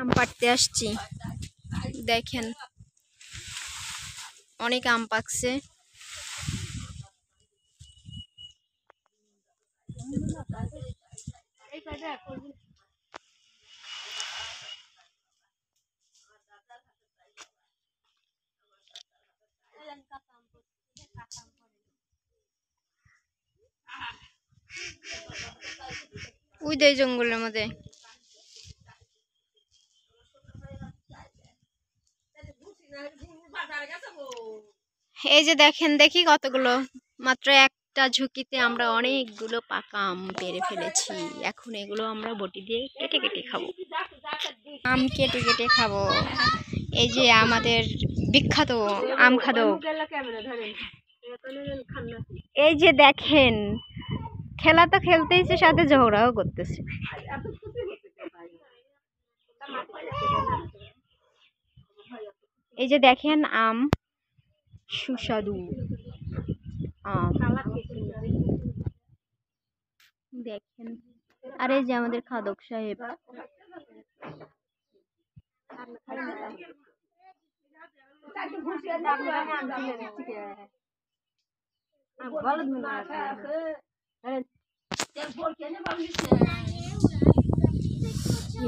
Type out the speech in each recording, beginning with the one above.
আম পাড়তে আসছি, দেখেন অনেক আম পাকছে। ওই দেয় জঙ্গলের মধ্যে। এই যে দেখেন, দেখি কতগুলো, মাত্র একটা ঝুঁকিতে আমরা অনেকগুলো পাকা আম পেড়ে ফেলেছি। এখন এগুলো আমরা বটি দিয়ে কেটে কেটে খাবো, আম কেটে কেটে খাবো। এই যে আমাদের বিখ্যাত আম খাদক, এই যে দেখেন, খেলা তো খেলতেইছে, সাথে ঝগড়াও করতেছে। এই যে দেখেন আম, সুস্বাদু আম দেখেন। আর এই যে আমাদের খাদক সাহেব,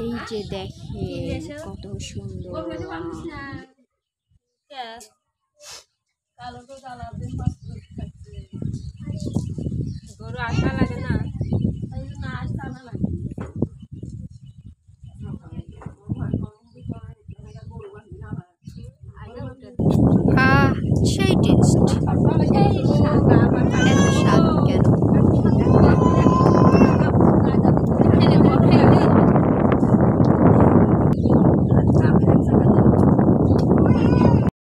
এই যে দেখেন কত সুন্দর গরু আসা লাগে না।